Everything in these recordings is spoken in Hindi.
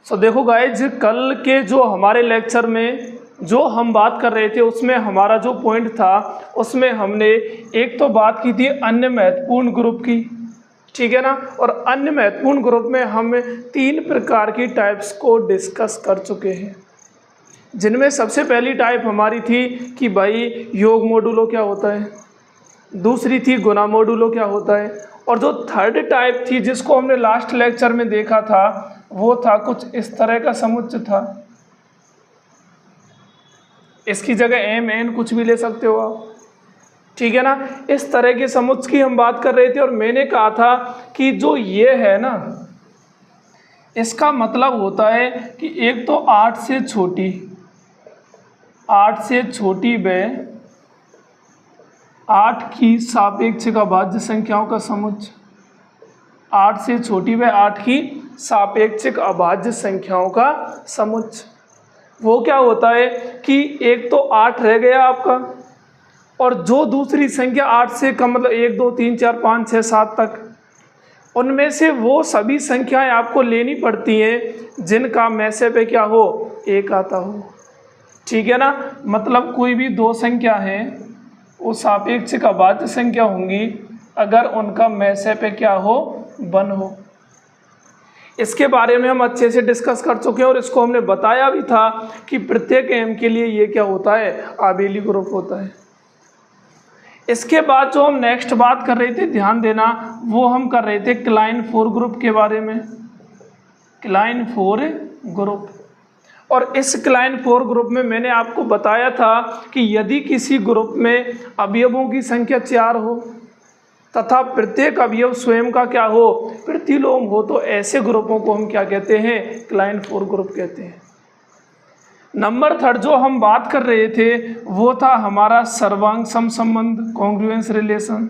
देखो गाइज, कल के जो हमारे लेक्चर में जो हम बात कर रहे थे उसमें हमारा जो पॉइंट था उसमें हमने एक तो बात की थी अन्य महत्वपूर्ण ग्रुप की, ठीक है ना। और अन्य महत्वपूर्ण ग्रुप में हम 3 प्रकार की टाइप्स को डिस्कस कर चुके हैं, जिनमें सबसे पहली टाइप हमारी थी कि भाई योग मॉडुलो क्या होता है, दूसरी थी गुना मॉडुलो क्या होता है, और जो थर्ड टाइप थी जिसको हमने लास्ट लेक्चर में देखा था वो था कुछ इस तरह का समुच्चय था। इसकी जगह एम एन कुछ भी ले सकते हो आप, ठीक है ना। इस तरह के समुच्चय की हम बात कर रहे थे और मैंने कहा था कि जो ये है ना, इसका मतलब होता है कि एक तो 8 से छोटी व 8 की सापेक्षिक अभाज्य संख्याओं का समुच्चय, 8 से छोटी व 8 की सापेक्षिक अभाज्य संख्याओं का समुच्चय। वो क्या होता है कि एक तो 8 रह गया आपका, और जो दूसरी संख्या 8 से कम मतलब 1 2 3 4 5 6 7 तक, उनमें से वो सभी संख्याएं आपको लेनी पड़ती हैं जिनका मैसे पे क्या हो, 1 आता हो, ठीक है ना। मतलब कोई भी 2 संख्या है वो सापेक्षिक अभाज्य संख्या होंगी अगर उनका मैसे पे क्या हो, 1 हो। इसके बारे में हम अच्छे से डिस्कस कर चुके हैं और इसको हमने बताया भी था कि प्रत्येक एम के लिए ये क्या होता है, आबेली ग्रुप होता है। इसके बाद जो हम नेक्स्ट बात कर रहे थे, ध्यान देना, वो हम कर रहे थे क्लाइन 4 ग्रुप के बारे में, क्लाइन 4 ग्रुप। और इस क्लाइन 4 ग्रुप में मैंने आपको बताया था कि यदि किसी ग्रुप में अवयवों की संख्या 4 हो तथा प्रत्येक अवयव स्वयं का क्या हो, प्रतिलोम हो, तो ऐसे ग्रुपों को हम क्या कहते हैं, क्लाइन 4 ग्रुप कहते हैं। नंबर 3 जो हम बात कर रहे थे वो था हमारा सर्वांग सम संबंध, कॉन्ग्रुएंस रिलेशन।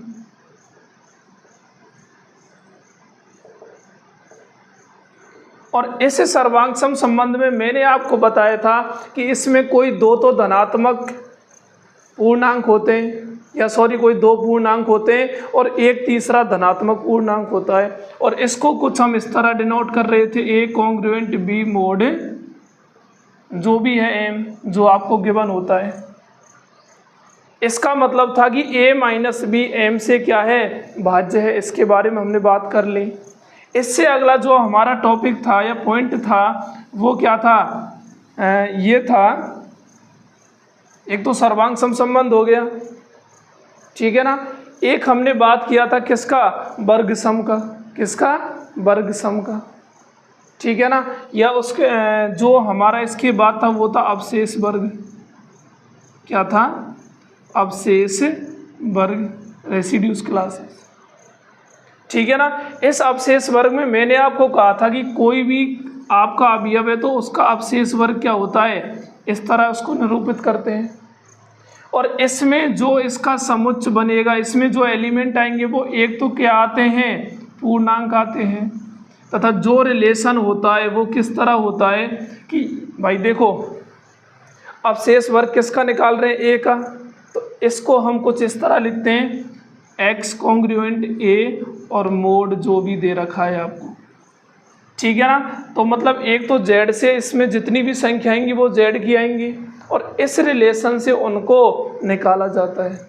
और इस सर्वांग सम संबंध में मैंने आपको बताया था कि इसमें कोई 2 तो धनात्मक पूर्णांक होते हैं, या सॉरी कोई 2 पूर्णांक होते हैं और एक तीसरा धनात्मक पूर्णांक होता है। और इसको कुछ हम इस तरह डिनोट कर रहे थे, ए कॉन्ग्रुएंट बी मोड जो भी है एम, जो आपको गिवन होता है। इसका मतलब था कि a माइनस बी एम से क्या है, भाज्य है। इसके बारे में हमने बात कर ली। इससे अगला जो हमारा टॉपिक था या पॉइंट था वो क्या था, ये था एक तो सर्वांग सम संबंध हो गया, ठीक है ना। एक हमने बात किया था किसका, वर्ग सम का, किसका, वर्ग सम का, ठीक है ना। या उसके जो हमारा इसके बाद था वो था अवशेष वर्ग, क्या था, अवशेष वर्ग, रेसिड्यूज क्लासेस, ठीक है ना। इस अवशेष वर्ग में मैंने आपको कहा था कि कोई भी आपका अवयव है तो उसका अवशेष वर्ग क्या होता है, इस तरह उसको निरूपित करते हैं। और इसमें जो इसका समुच्चय बनेगा, इसमें जो एलिमेंट आएंगे वो एक तो क्या आते हैं, पूर्णांक आते हैं, तथा जो रिलेशन होता है वो किस तरह होता है कि भाई देखो अवशेष वर्ग किसका निकाल रहे हैं, ए का, तो इसको हम कुछ इस तरह लिखते हैं, एक्स कॉन्ग्रुएंट ए और मोड जो भी दे रखा है आपको, ठीक है ना। तो मतलब एक तो जेड से इसमें जितनी भी संख्या आएंगी वो जेड की आएंगी और इस रिलेशन से उनको निकाला जाता है।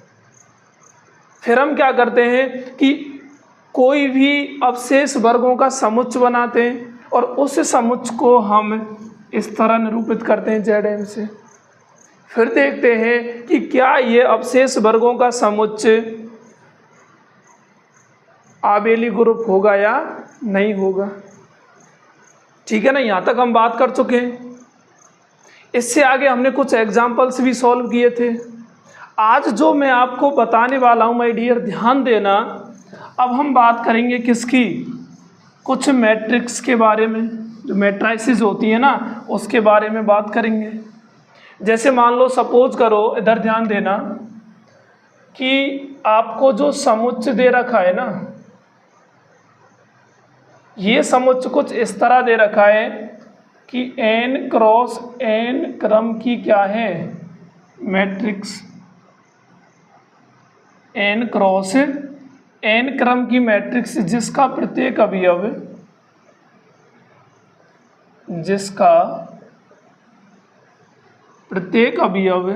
फिर हम क्या करते हैं कि कोई भी अवशेष वर्गों का समुच्चय बनाते हैं और उस समुच्चय को हम इस तरह निरूपित करते हैं जेड एम से। फिर देखते हैं कि क्या ये अवशेष वर्गों का समुच्चय आबेली ग्रुप होगा या नहीं होगा, ठीक है ना। यहाँ तक हम बात कर चुके हैं। इससे आगे हमने कुछ एग्जाम्पल्स भी सॉल्व किए थे। आज जो मैं आपको बताने वाला हूँ माय डियर, ध्यान देना, अब हम बात करेंगे किसकी, कुछ मैट्रिक्स के बारे में, जो मैट्राइसिस होती है ना उसके बारे में बात करेंगे। जैसे मान लो, सपोज करो, इधर ध्यान देना कि आपको जो समुच्चय दे रखा है ना, ये समुच्चय कुछ इस तरह दे रखा है कि n क्रॉस n क्रम की क्या है, मैट्रिक्स, n क्रॉस n क्रम की मैट्रिक्स जिसका प्रत्येक अवयव जिसका प्रत्येक अवयव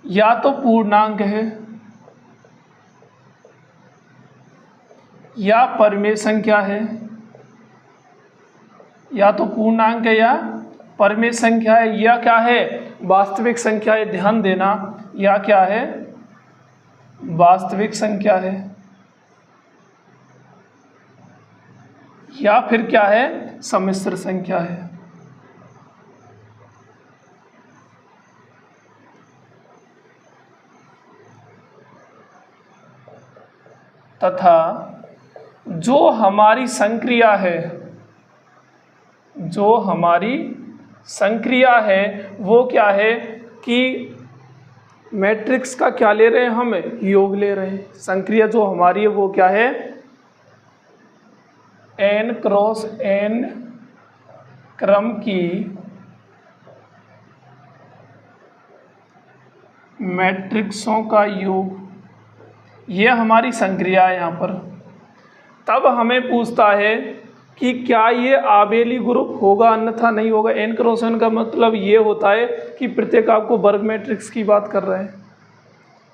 या तो पूर्णांक है या परिमेय संख्या है, या तो पूर्णांक है या परिमेय संख्या है, या क्या है वास्तविक संख्या है, ध्यान देना, या क्या है वास्तविक संख्या है, या फिर क्या है सम्मिश्र संख्या है। तथा जो हमारी संक्रिया है, जो हमारी संक्रिया है वो क्या है कि मैट्रिक्स का क्या ले रहे हैं, हम योग ले रहे हैं। संक्रिया जो हमारी है वो क्या है n क्रॉस n क्रम की मैट्रिक्सों का योग, ये हमारी संक्रिया है यहाँ पर। तब हमें पूछता है कि क्या ये आबेली ग्रुप होगा अन्यथा नहीं होगा। n क्रॉस n का मतलब ये होता है कि प्रत्येक आपको वर्ग मैट्रिक्स की बात कर रहे हैं,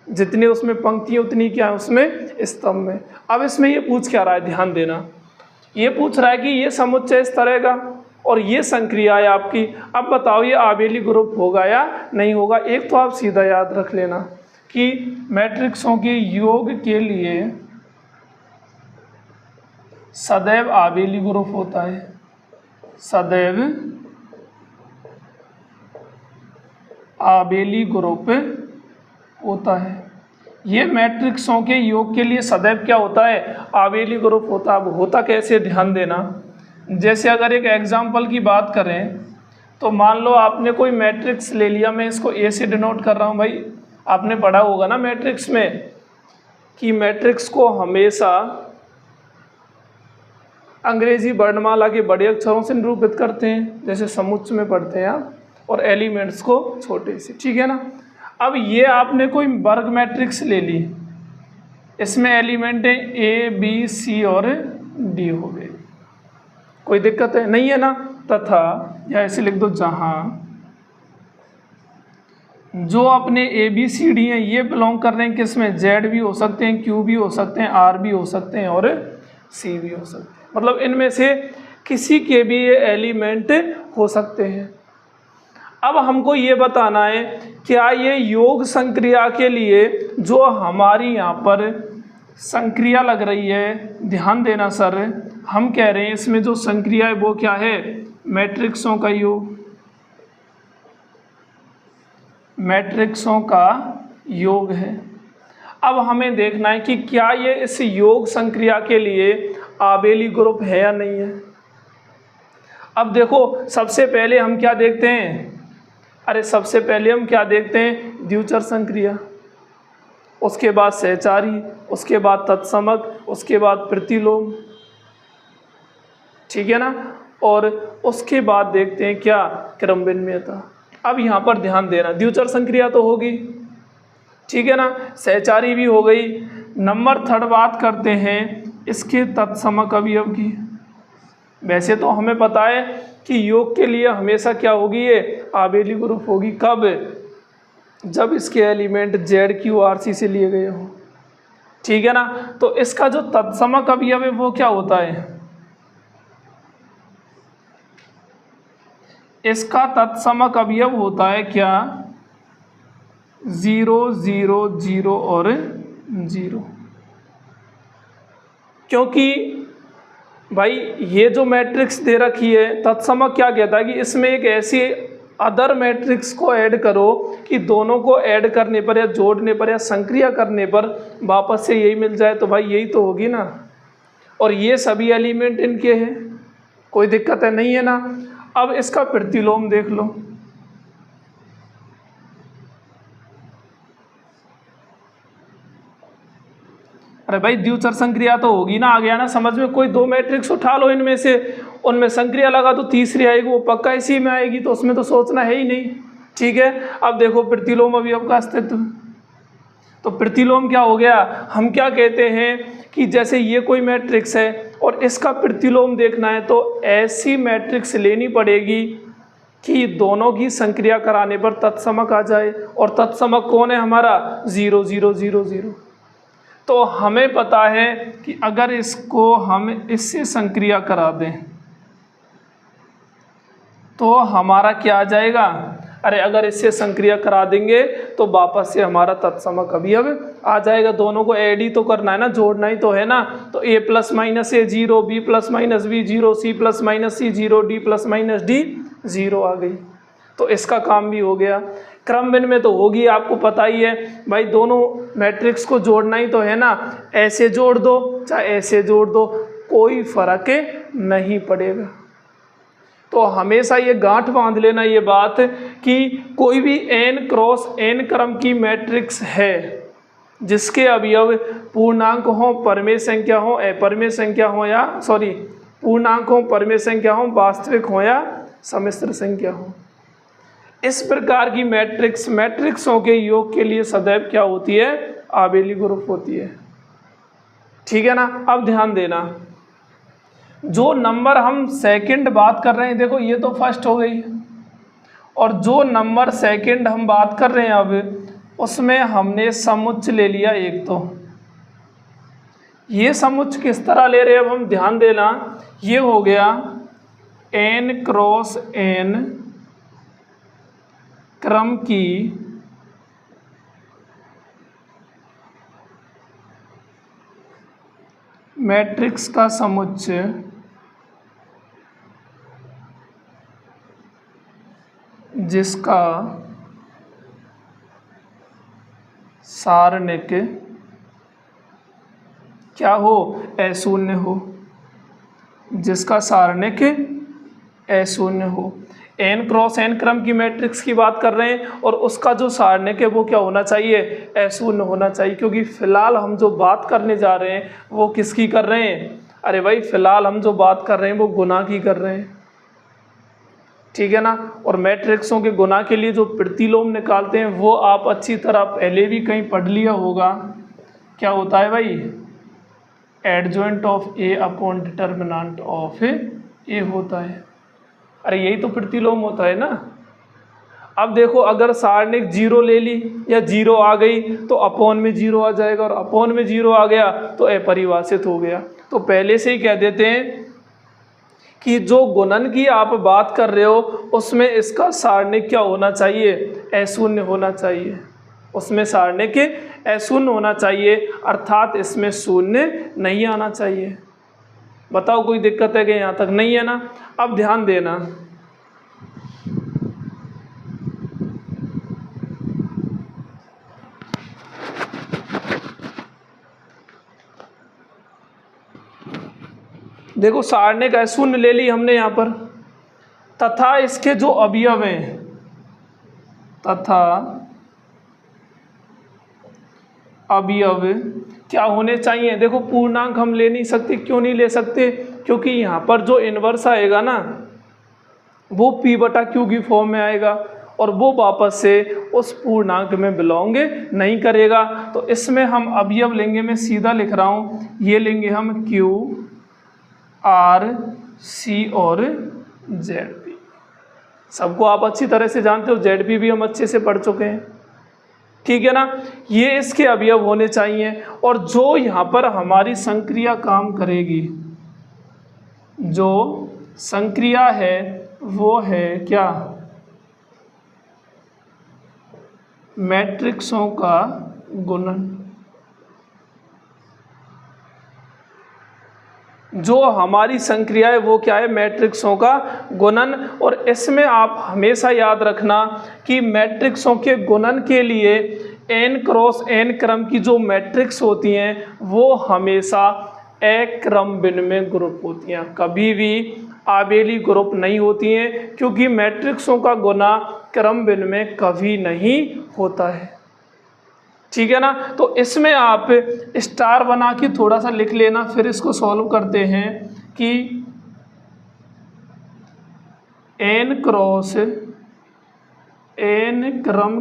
जितनी उसमें पंक्तियाँ उतनी क्या है उसमें स्तंभ में। अब इसमें ये पूछ क्या रहा है, ध्यान देना, ये पूछ रहा है कि ये समुच्चय इस तरह का और ये संक्रिया है आपकी, अब बताओ ये आबेली ग्रुप होगा या नहीं होगा। एक तो आप सीधा याद रख लेना कि मैट्रिक्सों के योग के लिए सदैव आबेली ग्रुप होता है, सदैव आबेली ग्रुप होता है। ये मैट्रिक्सों के योग के लिए सदैव क्या होता है, आबेली ग्रुप होता है। अब होता कैसे, ध्यान देना। जैसे अगर एक एग्जाम्पल की बात करें तो मान लो आपने कोई मैट्रिक्स ले लिया, मैं इसको ए से डिनोट कर रहा हूँ। भाई आपने पढ़ा होगा ना मैट्रिक्स में कि मैट्रिक्स को हमेशा अंग्रेजी वर्णमाला के बड़े अक्षरों से निरूपित करते हैं, जैसे समुच्चय में पढ़ते हैं आप, और एलिमेंट्स को छोटे से, ठीक है ना। अब ये आपने कोई वर्ग मैट्रिक्स ले ली, इसमें एलिमेंट है ए बी सी और डी हो गए, कोई दिक्कत है नहीं है ना। तथा या ऐसे लिख दो, जहाँ जो अपने ए बी सी डी हैं ये बिलोंग कर रहे हैं किसमें, जेड भी हो सकते हैं, क्यू भी हो सकते हैं, आर भी हो सकते हैं और सी भी हो सकते हैं, मतलब इनमें से किसी के भी ये एलिमेंट हो सकते हैं। अब हमको ये बताना है क्या ये योग संक्रिया के लिए जो हमारी यहाँ पर संक्रिया लग रही है, ध्यान देना सर, हम कह रहे हैं इसमें जो संक्रिया है वो क्या है, मैट्रिक्सों का योग, मैट्रिक्सों का योग है। अब हमें देखना है कि क्या ये इस योग संक्रिया के लिए आबेली ग्रुप है या नहीं है। अब देखो सबसे पहले हम क्या देखते हैं, अरे सबसे पहले हम क्या देखते हैं, द्विचर संक्रिया, उसके बाद सहचारी, उसके बाद तत्समक, उसके बाद प्रतिलोम, ठीक है ना, और उसके बाद देखते हैं क्या, क्रम विनिमयता। अब यहाँ पर ध्यान देना, द्विचर संक्रिया तो होगी, ठीक है ना, सहचारी भी हो गई। नंबर थर्ड बात करते हैं इसके तत्समक अवयव की। वैसे तो हमें पता है कि योग के लिए हमेशा क्या होगी, ये आबेली ग्रुप होगी। कब, जब इसके element Z Q R C से लिए गए हो, ठीक है ना। तो इसका जो तत्समक अवयव है वो क्या होता है, इसका तत्समक अवयव होता है क्या, 0 0 0 और 0। क्योंकि भाई ये जो मैट्रिक्स दे रखी है, तत्समक क्या कहता है कि इसमें एक ऐसी अदर मैट्रिक्स को ऐड करो कि दोनों को ऐड करने पर या जोड़ने पर या संक्रिया करने पर वापस से यही मिल जाए, तो भाई यही तो होगी ना। और ये सभी एलिमेंट इनके हैं, कोई दिक्कत है नहीं है ना। अब इसका प्रतिलोम देख लो, अरे भाई द्विचर संक्रिया तो होगी ना, आ गया ना समझ में। कोई दो मैट्रिक्स उठा लो इनमें से, उनमें संक्रिया लगा तो तीसरी आएगी, वो पक्का इसी में आएगी, तो उसमें तो सोचना है ही नहीं, ठीक है। अब देखो प्रतिलोम अवयव का अस्तित्व, तो प्रतिलोम क्या हो गया, हम क्या कहते हैं कि जैसे ये कोई मैट्रिक्स है और इसका प्रतिलोम देखना है तो ऐसी मैट्रिक्स लेनी पड़ेगी कि दोनों की संक्रिया कराने पर तत्समक आ जाए, और तत्समक कौन है हमारा 0 0 0 0। तो हमें पता है कि अगर इसको हम इससे संक्रिया करा दें तो हमारा क्या आ जाएगा, अरे अगर इससे संक्रिया करा देंगे तो वापस से हमारा तत्समक अवयव आ जाएगा। दोनों को ऐड ही तो करना है ना, जोड़ना ही तो है ना। तो a plus minus A 0, b plus minus B 0, c plus minus C 0, d plus minus D 0 आ गई। तो इसका काम भी हो गया। क्रम भिन्न में तो होगी, आपको पता ही है भाई, दोनों मैट्रिक्स को जोड़ना ही तो है ना। ऐसे जोड़ दो चाहे ऐसे जोड़ दो, कोई फर्क नहीं पड़ेगा। तो हमेशा ये गांठ बांध लेना ये बात कि कोई भी n क्रॉस n क्रम की मैट्रिक्स है जिसके अवयव पूर्णांक हो, परमेय संख्या हो, अपरमेय संख्या हो, या सॉरी पूर्णांक हो, परमेय संख्या हो, वास्तविक हो या सम्मिश्र संख्या हो, इस प्रकार की मैट्रिक्सों के योग के लिए सदैव क्या होती है, आबेली ग्रुप होती है। ठीक है ना। अब ध्यान देना, जो नंबर हम सेकंड बात कर रहे हैं, देखो ये तो फर्स्ट हो गई, और जो नंबर सेकंड हम बात कर रहे हैं अब उसमें हमने समुच्च ले लिया एक। तो ये समुच्च किस तरह ले रहे हैं अब हम ध्यान देना, ये हो गया n क्रॉस n क्रम की मैट्रिक्स का समुच्चय जिसका सारणिक क्या हो, अशून्य हो, जिसका सारणिक अशून्य हो। n क्रॉस n क्रम की मैट्रिक्स की बात कर रहे हैं और उसका जो सारणिक है वो क्या होना चाहिए, अशून्य होना चाहिए। क्योंकि फिलहाल हम जो बात करने जा रहे हैं वो किसकी कर रहे हैं, अरे भाई फिलहाल हम जो बात कर रहे हैं वो गुणा की कर रहे हैं। ठीक है ना। और मैट्रिक्सों के गुणा के लिए जो प्रतिलोम निकालते हैं वो आप अच्छी तरह पहले भी कहीं पढ़ लिया होगा। क्या होता है भाई, adjoint of A upon determinant of A होता है। अरे यही तो प्रतिलोम होता है ना। अब देखो अगर सारणिक 0 ले ली या 0 आ गई तो अपॉन में 0 आ जाएगा, और अपॉन में 0 आ गया तो अपरिभाषित हो गया। तो पहले से ही कह देते हैं कि जो गुणन की आप बात कर रहे हो उसमें इसका सारणिक क्या होना चाहिए, अशून्य होना चाहिए। उसमें सारणिक अशून्य होना चाहिए, अर्थात इसमें शून्य नहीं आना चाहिए। बताओ कोई दिक्कत है कि यहाँ तक नहीं है ना। अब ध्यान देना, देखो सारणिक अशून्य ले ली हमने यहाँ पर, तथा इसके जो अवयव हैं, तथा अवयव क्या होने चाहिए। देखो पूर्णांक हम ले नहीं सकते, क्यों नहीं ले सकते, क्योंकि यहाँ पर जो इन्वर्स आएगा ना वो p/q की फॉर्म में आएगा और वो वापस से उस पूर्णांक में बिलोंग नहीं करेगा। तो इसमें हम अवयव लेंगे, मैं सीधा लिख रहा हूँ, ये लेंगे हम q r c और zp। सबको आप अच्छी तरह से जानते हो, zp भी हम अच्छे से पढ़ चुके हैं। ठीक है ना। ये इसके अवयव होने चाहिए। और जो यहाँ पर हमारी संक्रिया काम करेगी, जो संक्रिया है वो है क्या, मैट्रिक्सों का गुणन। जो हमारी संक्रिया है वो क्या है, मैट्रिक्सों का गुणन। और इसमें आप हमेशा याद रखना कि मैट्रिक्सों के गुणन के लिए n क्रॉस n क्रम की जो मैट्रिक्स होती हैं वो हमेशा अक्रम विनिमय ग्रुप होती हैं, कभी भी आबेली ग्रुप नहीं होती हैं, क्योंकि मैट्रिक्सों का गुणा क्रम विनिमय कभी नहीं होता है। ठीक है ना। तो इसमें आप स्टार बना के थोड़ा सा लिख लेना, फिर इसको सॉल्व करते हैं कि n क्रॉस n क्रम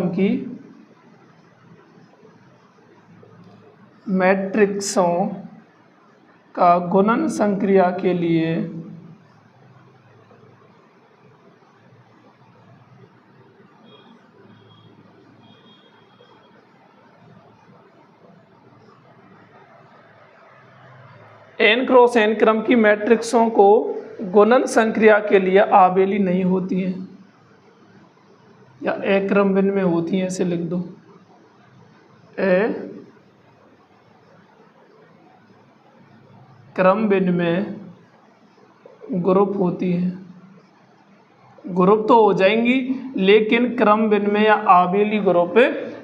की मैट्रिक्सों का गुणन संक्रिया के लिए n क्रॉस n क्रम की मैट्रिक्सों को गुणन संक्रिया के लिए आबेली नहीं होती हैं या ए क्रम भिन्न में होती हैं, ऐसे लिख दो। ए क्रम भिन्न में ग्रुप होती है, ग्रुप तो हो जाएंगी लेकिन क्रम भिन्न में या आबेली ग्रुप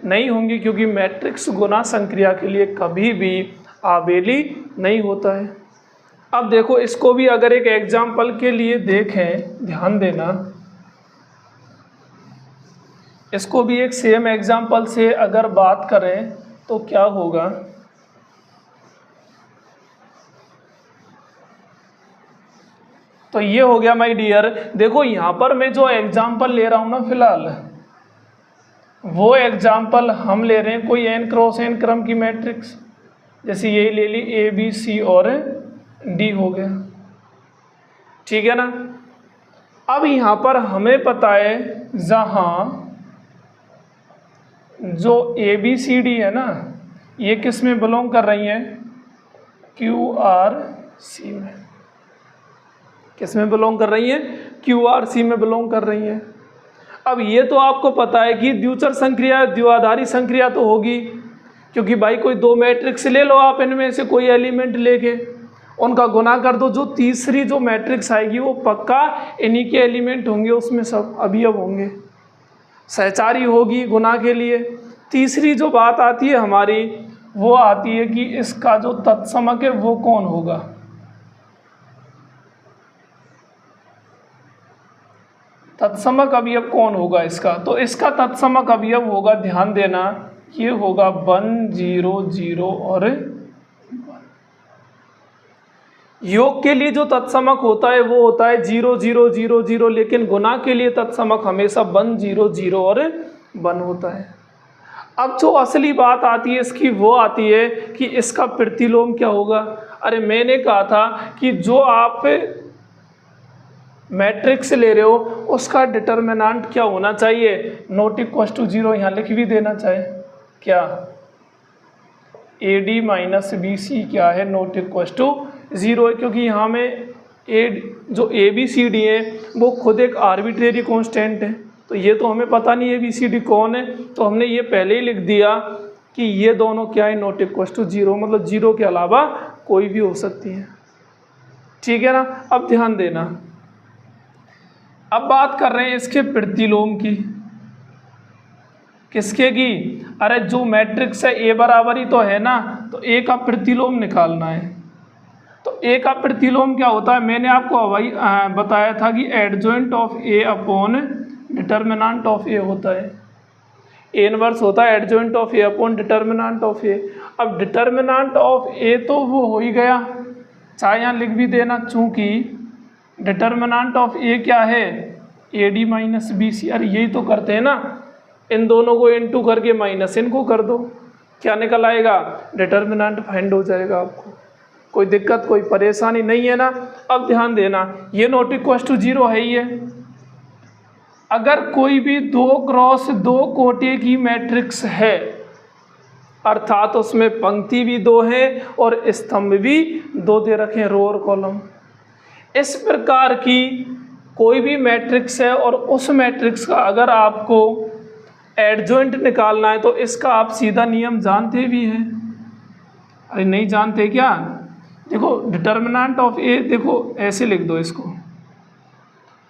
नहीं होंगी, क्योंकि मैट्रिक्स गुणा संक्रिया के लिए कभी भी आबेली नहीं होता है। अब देखो इसको भी अगर एक एग्जाम्पल के लिए देखें, ध्यान देना, इसको भी एक सेम एग्जाम्पल से अगर बात करें तो क्या होगा। तो ये हो गया माय डियर। देखो यहाँ पर मैं जो एग्जाम्पल ले रहा हूँ ना फिलहाल, वो एग्जाम्पल हम ले रहे हैं कोई n क्रॉस n क्रम की मैट्रिक्स, जैसे यही ले ली ए बी सी और डी हो गया, ठीक है ना। अब यहाँ पर हमें पता है जहाँ जो ए बी सी डी है ना, ये किस में बिलोंग कर रही हैं, क्यू आर सी में। किस में बिलोंग कर रही हैं, क्यू आर सी में बिलोंग कर रही हैं। अब ये तो आपको पता है कि द्विचर संक्रिया द्विआधारी संक्रिया तो होगी, क्योंकि भाई कोई दो मैट्रिक्स ले लो आप, इनमें से कोई एलिमेंट लेके उनका गुना कर दो, जो तीसरी जो मैट्रिक्स आएगी वो पक्का इन्हीं के एलिमेंट होंगे, उसमें सब अवयव होंगे, सहचारी होगी गुना के लिए। तीसरी जो बात आती है हमारी वो आती है कि इसका जो तत्समक है वो कौन होगा। तत्समक अवयव कौन होगा इसका, तो इसका तत्समक अवयव होगा, ध्यान देना, ये होगा 1 0 0 और 1। योग के लिए जो तत्समक होता है वो होता है 0 0 0 0, लेकिन गुना के लिए तत्समक हमेशा 1 0 0 और 1 होता है। अब जो असली बात आती है इसकी वो आती है कि इसका प्रतिलोम क्या होगा। अरे मैंने कहा था कि जो आप मैट्रिक्स ले रहे हो उसका डिटर्मिनेंट क्या होना चाहिए, नॉट इक्वल टू 0, यहाँ लिख भी देना चाहिए क्या, A D minus B C क्या है, नॉट इक्वल टू 0 है, क्योंकि यहाँ में जो ए बी सी डी है वो खुद एक आर्बिट्रेरी कांस्टेंट है, तो ये तो हमें पता नहीं ए बी सी डी कौन है, तो हमने ये पहले ही लिख दिया कि ये दोनों क्या है, नॉट इक्वल टू 0, मतलब 0 के अलावा कोई भी हो सकती है, ठीक है ना। अब ध्यान देना, अब बात कर रहे हैं इसके प्रतिलोम की। किसके की, अरे जो मैट्रिक्स है ए बराबर ही तो है ना, तो ए का प्रतिलोम निकालना है। तो ए का प्रतिलोम क्या होता है, मैंने आपको वही बताया था कि adjoint of A upon determinant of A होता है, ए इनवर्स होता है adjoint of A upon determinant of A. अब डिटर्मिनेंट ऑफ ए तो वो हो ही गया, चाहे यहाँ लिख भी देना, चूंकि डिटर्मिनेंट ऑफ ए क्या है, A D minus B C. अरे यही तो करते हैं ना, इन दोनों को इनटू करके माइनस इनको कर दो, क्या निकल आएगा, डिटर्मिनेंट फाइंड हो जाएगा आपको, कोई दिक्कत कोई परेशानी नहीं है ना। अब ध्यान देना, ये नॉट इक्वल टू 0 है ही है। अगर कोई भी 2 क्रॉस 2 कोटे की मैट्रिक्स है, अर्थात उसमें पंक्ति भी 2 है और स्तंभ भी 2 दे रखे हैं, रो और कॉलम, इस प्रकार की कोई भी मैट्रिक्स है और उस मैट्रिक्स का अगर आपको एडजॉइंट निकालना है तो इसका आप सीधा नियम जानते भी हैं। अरे नहीं जानते क्या, देखो डिटर्मिनेंट ऑफ ए, देखो ऐसे लिख दो इसको,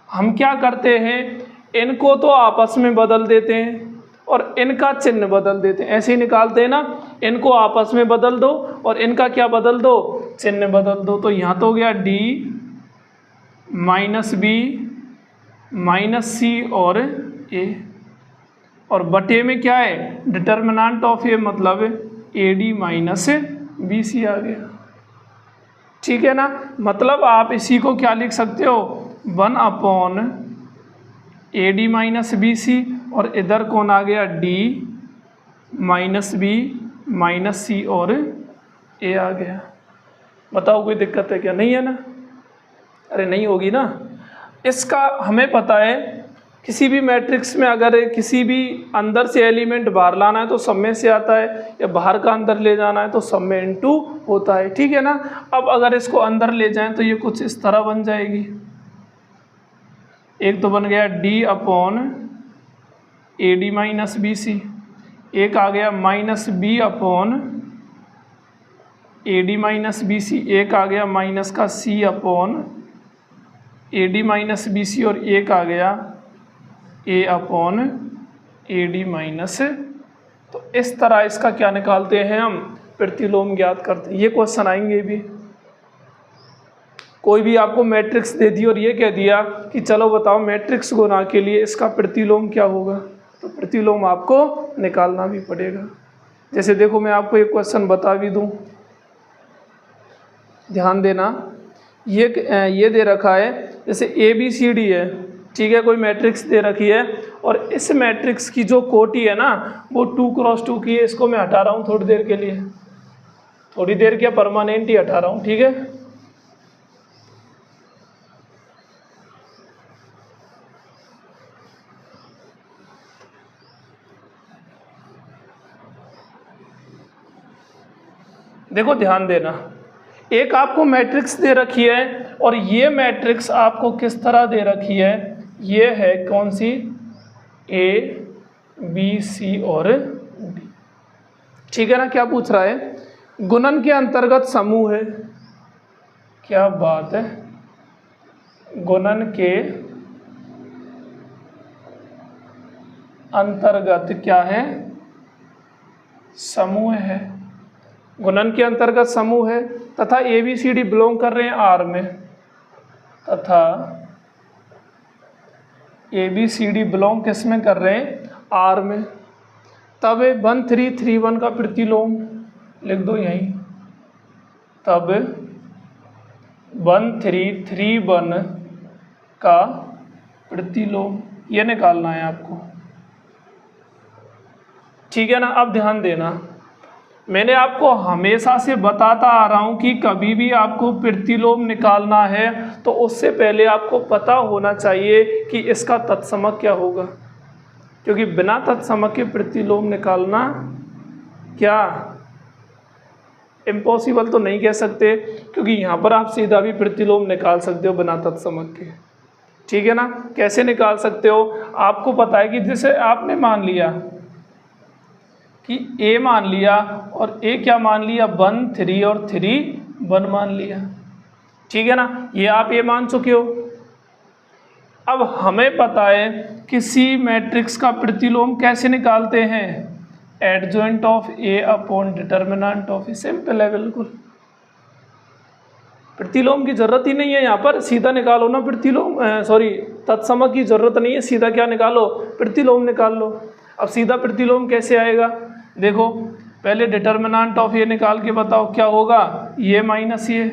हम क्या करते हैं, इनको तो आपस में बदल देते हैं और इनका चिन्ह बदल देते हैं, ऐसे ही निकालते हैं ना, इनको आपस में बदल दो और इनका क्या बदल दो, चिन्ह बदल दो। तो यहाँ तो हो गया D minus B minus C और ए, और बटे में क्या है, डिटर्मिनेंट ऑफ ए मतलब A D minus B C आ गया, ठीक है ना। मतलब आप इसी को क्या लिख सकते हो, 1 upon A D minus B C, और इधर कौन आ गया, D minus B minus C और ए आ गया। बताओ कोई दिक्कत है क्या? नहीं है ना? अरे नहीं होगी ना। इसका हमें पता है किसी भी मैट्रिक्स में अगर किसी भी अंदर से एलिमेंट बाहर लाना है तो सब में से आता है, या बाहर का अंदर ले जाना है तो सब में इनटू होता है, ठीक है ना। अब अगर इसको अंदर ले जाएं तो ये कुछ इस तरह बन जाएगी। एक तो बन गया D upon A D minus B C, एक आ गया minus B upon A D minus B C, एक आ गया माइनस का C upon A D minus B C, और एक आ गया A upon A D minus. तो इस तरह इसका क्या निकालते हैं हम? प्रतिलोम ज्ञात करते हैं। ये क्वेश्चन आएंगे भी। कोई भी आपको मैट्रिक्स दे दी और ये कह दिया कि चलो बताओ मैट्रिक्स गुना के लिए इसका प्रतिलोम क्या होगा, तो प्रतिलोम आपको निकालना भी पड़ेगा। जैसे देखो मैं आपको एक क्वेश्चन बता भी दूं, ध्यान देना। ये दे रखा है जैसे ए बी सी डी है, ठीक है, कोई मैट्रिक्स दे रखी है और इस मैट्रिक्स की जो कोटि है ना वो 2 क्रॉस 2 की है। इसको मैं हटा रहा हूँ थोड़ी देर के लिए, थोड़ी देर क्या परमानेंट ही हटा रहा हूँ, ठीक है। देखो ध्यान देना, एक आपको मैट्रिक्स दे रखी है और ये मैट्रिक्स आपको किस तरह दे रखी है? ये है कौन सी? ए बी सी और डी, ठीक है ना। क्या पूछ रहा है? गुणन के अंतर्गत समूह है। क्या बात है, गुणन के अंतर्गत क्या है? समूह है। गुणन के अंतर्गत समूह है तथा A B C D belong कर रहे हैं आर में, तथा A B C D belong किस में कर रहे हैं? आर में। तब 1 3 3 1 का प्रतिलोम लिख दो यहीं। तब 1 3 3 1 का प्रतिलोम ये निकालना है आपको, ठीक है ना। अब ध्यान देना, मैंने आपको हमेशा से बताता आ रहा हूँ कि कभी भी आपको प्रतिलोम निकालना है तो उससे पहले आपको पता होना चाहिए कि इसका तत्समक क्या होगा, क्योंकि बिना तत्समक के प्रतिलोम निकालना क्या इम्पॉसिबल तो नहीं कह सकते, क्योंकि यहाँ पर आप सीधा भी प्रतिलोम निकाल सकते हो बिना तत्समक के, ठीक है ना। कैसे निकाल सकते हो? आपको पता है कि जैसे आपने मान लिया कि ए मान लिया और ए क्या मान लिया? 1 3 और 3 1 मान लिया, ठीक है ना। ये आप ए मान चुके हो। अब हमें पता है किसी मैट्रिक्स का प्रतिलोम कैसे निकालते हैं? Adjoint of A upon determinant of A. Simple है बिल्कुल, प्रतिलोम की जरूरत ही नहीं है यहाँ पर, सीधा निकालो ना प्रतिलोम, सॉरी तत्समक की जरूरत नहीं है, सीधा क्या निकालो? प्रतिलोम निकाल लो। अब सीधा प्रतिलोम कैसे आएगा? देखो पहले डिटर्मिनेंट ऑफ ये निकाल के बताओ क्या होगा? ये माइनस ये,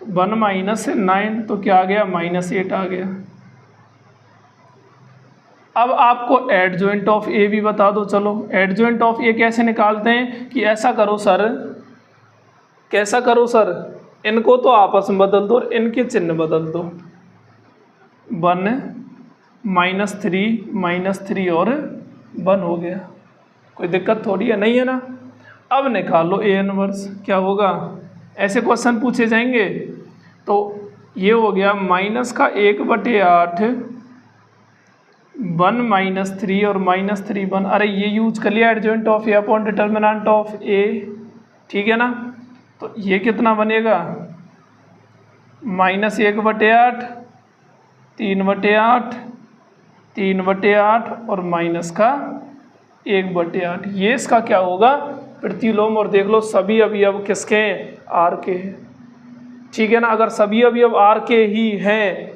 तो 1 माइनस 9, तो क्या आ गया? -8 आ गया। अब आपको एडजॉइंट ऑफ ए भी बता दो। चलो एडजॉइंट ऑफ ए कैसे निकालते हैं? कि ऐसा करो सर, कैसा करो सर? इनको तो आपस में बदल दो और इनके चिन्ह बदल दो। 1 -3 और 1 हो गया, कोई दिक्कत थोड़ी है, नहीं है ना। अब निकालो ए इनवर्स, क्या होगा? ऐसे क्वेश्चन पूछे जाएंगे। तो ये हो गया -1/8 1 -3 और -3 1। अरे ये यूज कर लिया adjoint of A upon determinant of A, ठीक है ना। तो ये कितना बनेगा? -1/8 3/8 3/8 और माइनस का 1/8। ये इसका क्या होगा? प्रतिलोम। और देख लो सभी अवयव किसके हैं? आर के हैं, ठीक है ना। अगर सभी अवयव आर के ही हैं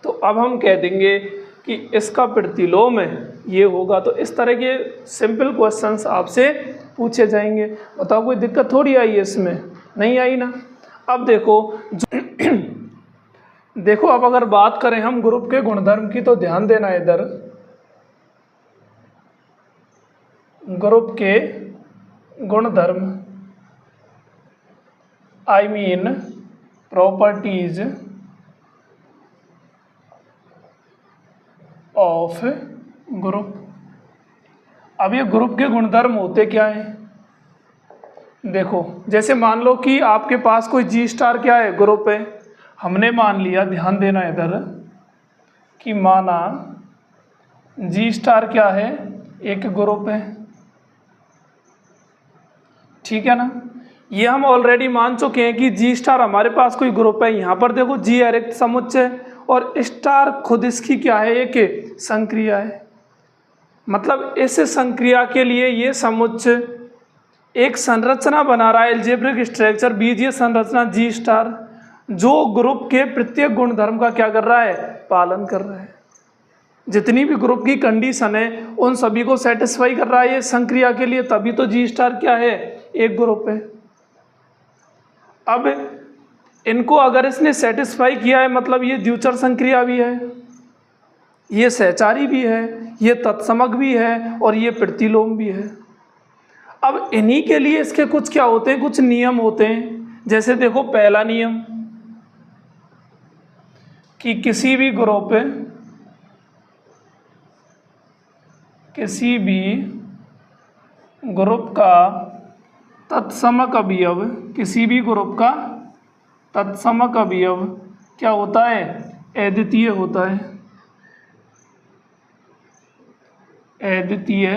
तो अब हम कह देंगे कि इसका प्रतिलोम है ये होगा। तो इस तरह के सिंपल क्वेश्चंस आपसे पूछे जाएंगे। बताओ कोई दिक्कत थोड़ी आई है इसमें? नहीं आई ना। अब देखो देखो अब अगर बात करें हम ग्रुप के गुणधर्म की, तो ध्यान देना इधर, ग्रुप के गुणधर्म। I mean properties of group. अब ये ग्रुप के गुणधर्म होते क्या हैं? देखो, जैसे मान लो कि आपके पास कोई जी स्टार क्या है, ग्रुप है। हमने मान लिया, ध्यान देना इधर, कि माना जी स्टार क्या है, एक ग्रुप है, ठीक है ना। ये हम ऑलरेडी मान चुके हैं कि जी स्टार हमारे पास कोई ग्रुप है। यहाँ पर देखो जी अरिक्त समुच्चय और स्टार खुद इसकी क्या है, एक संक्रिया है। मतलब इस संक्रिया के लिए ये समुच्चय एक संरचना बना रहा है, एल्जेब्रिक स्ट्रक्चर, बीजीय संरचना जी स्टार, जो ग्रुप के प्रत्येक गुणधर्म का क्या कर रहा है, पालन कर रहा है। जितनी भी ग्रुप की कंडीशन है उन सभी को सेटिस्फाई कर रहा है ये संक्रिया के लिए, तभी तो जी स्टार क्या है, एक ग्रुप है। अब इनको अगर इसने सेटिस्फाई किया है, मतलब ये द्विचर संक्रिया भी है, ये सहचारी भी है, ये तत्समक भी है और ये प्रतिलोम भी है। अब इन्हीं के लिए इसके कुछ क्या होते हैं, कुछ नियम होते हैं। जैसे देखो, पहला नियम कि किसी भी ग्रुप का तत्समक अवयव, किसी भी ग्रुप का तत्समक अवयव क्या होता है, अद्वितीय होता है, अद्वितीय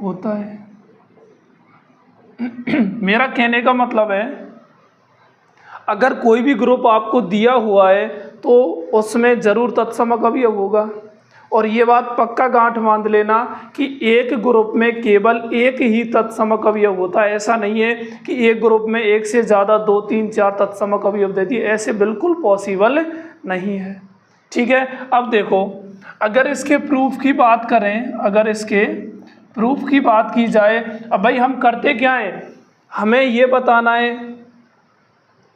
होता है। मेरा कहने का मतलब है, अगर कोई भी ग्रुप आपको दिया हुआ है तो उसमें जरूर तत्समक अवयव होगा। और ये बात पक्का गांठ बांध लेना कि एक ग्रुप में केवल एक ही तत्समक अवयव होता है। ऐसा नहीं है कि एक ग्रुप में एक से ज़्यादा 2, 3, 4 तत्समक अवयव देती है, ऐसे बिल्कुल पॉसिबल नहीं है, ठीक है। अब देखो, अगर इसके प्रूफ की बात करें, अगर इसके प्रूफ की बात की जाए, अब भाई हम करते क्या है, हमें ये बताना है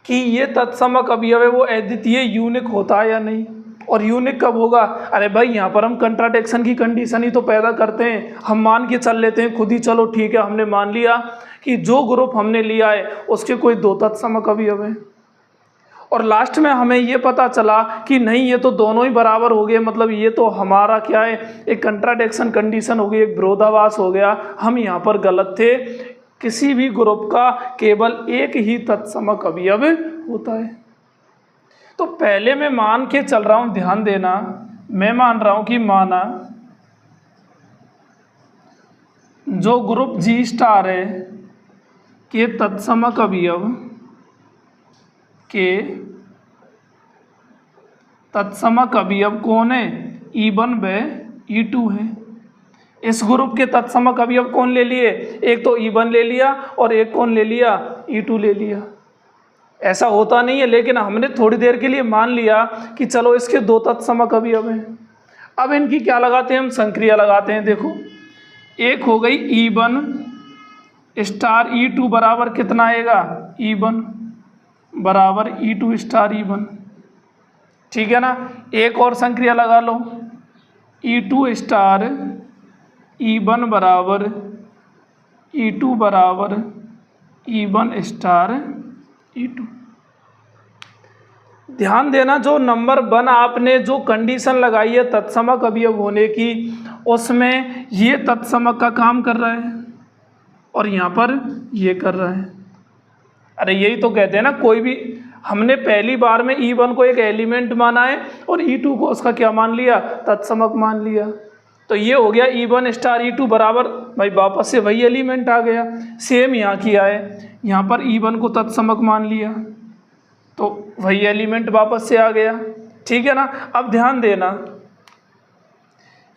कि ये तत्समक अवयव है वो अद्वितीय यूनिक होता है या नहीं। और यूनिक कब होगा? अरे भाई यहाँ पर हम कंट्राडिक्शन की कंडीशन ही तो पैदा करते हैं। हम मान के चल लेते हैं खुद ही, चलो ठीक है, हमने मान लिया कि जो ग्रुप हमने लिया है उसके कोई 2 तत्समक अवयव हैं, और लास्ट में हमें ये पता चला कि नहीं, ये तो दोनों ही बराबर हो गए, मतलब ये तो हमारा क्या है, एक कंट्राडिक्शन कंडीशन हो गई, एक विरोधाभास हो गया, हम यहाँ पर गलत थे। किसी भी ग्रुप का केवल एक ही तत्समक अवयव होता है। तो पहले मैं मान के चल रहा हूँ, ध्यान देना, मैं मान रहा हूँ कि माना जो ग्रुप जी स्टार है के तत्समक अवयव के तत्समक अवयव कौन है, E1 व E2 है। इस ग्रुप के तत्समक अवयव कौन ले लिए, एक तो E1 ले लिया और एक कौन ले लिया, E2 ले लिया। ऐसा होता नहीं है, लेकिन हमने थोड़ी देर के लिए मान लिया कि चलो इसके 2 तत्समक अवयव हैं। अब इनकी क्या लगाते हैं, हम संक्रिया लगाते हैं। देखो, एक हो गई E1 स्टार E2 बराबर कितना आएगा, E1 बराबर E2 स्टार E1, ठीक है ना। एक और संक्रिया लगा लो, E2 स्टार E1 बराबर E2 बराबर E1 स्टार E2। ध्यान देना, जो नंबर 1 आपने जो कंडीशन लगाई है तत्समक अवयव होने की, उसमें ये तत्समक का काम कर रहा है और यहाँ पर ये कर रहा है। अरे यही तो कहते हैं ना, कोई भी, हमने पहली बार में E1 को एक एलिमेंट माना है और E2 को उसका क्या मान लिया, तत्समक मान लिया। तो ये हो गया E1 स्टार E2 बराबर, भाई वापस से वही एलिमेंट आ गया। सेम यहाँ किया है, यहाँ पर E1 को तत्समक मान लिया तो वही एलिमेंट वापस से आ गया, ठीक है ना। अब ध्यान देना,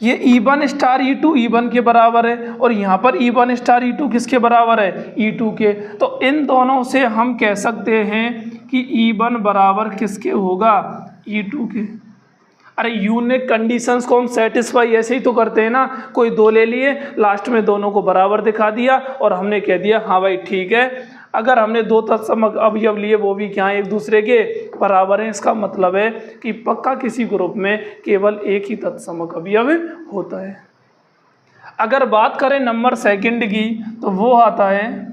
ये E1 स्टार E2 E1 के बराबर है और यहाँ पर E1 स्टार E2 किसके बराबर है, E2 के। तो इन दोनों से हम कह सकते हैं कि E1 बराबर किसके होगा, E2 के। अरे यूनिक कंडीशंस को हम सेटिस्फाई ऐसे ही तो करते हैं ना, कोई 2 ले लिए, लास्ट में दोनों को बराबर दिखा दिया और हमने कह दिया हाँ भाई ठीक है। अगर हमने 2 तत्समक अवयव लिए वो भी क्या है, एक दूसरे के बराबर हैं, इसका मतलब है कि पक्का किसी ग्रुप में केवल एक ही तत्समक अवयव होता है। अगर बात करें नंबर 2 की, तो वो आता है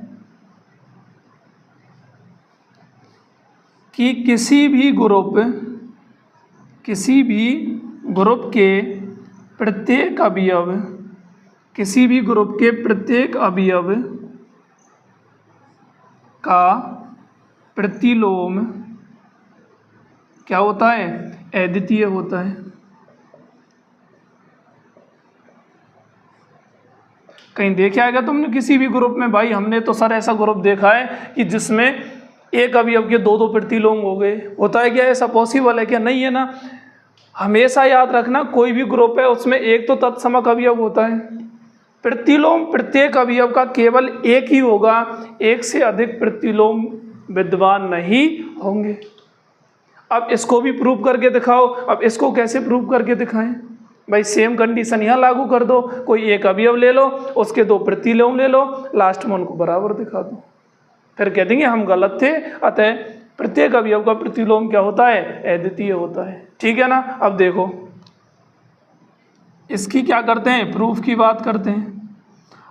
कि किसी भी ग्रुप के प्रत्येक अवयव, किसी भी ग्रुप के प्रत्येक अवयव का प्रतिलोम क्या होता है? अद्वितीय होता है। कहीं देखा है क्या तुमने किसी भी ग्रुप में? भाई हमने तो सर ऐसा ग्रुप देखा है कि जिसमें एक अवयव के दो प्रतिलोम हो गए। होता है क्या? ऐसा पॉसिबल है क्या? नहीं है ना। हमेशा याद रखना, कोई भी ग्रुप है उसमें एक तो तत्समक अवयव होता है। प्रतिलोम प्रत्येक अवयव का केवल एक ही होगा, एक से अधिक प्रतिलोम विद्यमान नहीं होंगे। अब इसको भी प्रूव करके दिखाओ। अब इसको कैसे प्रूव करके दिखाएं? भाई सेम कंडीशन यहाँ लागू कर दो। कोई एक अवयव ले लो, उसके दो प्रतिलोम ले लो, लास्ट में उनको बराबर दिखा दो, फिर कह देंगे हम गलत थे। अतः प्रत्येक अवयव का प्रतिलोम क्या होता है? अद्वितीय होता है। ठीक है ना। अब देखो इसकी क्या करते हैं, प्रूफ की बात करते हैं।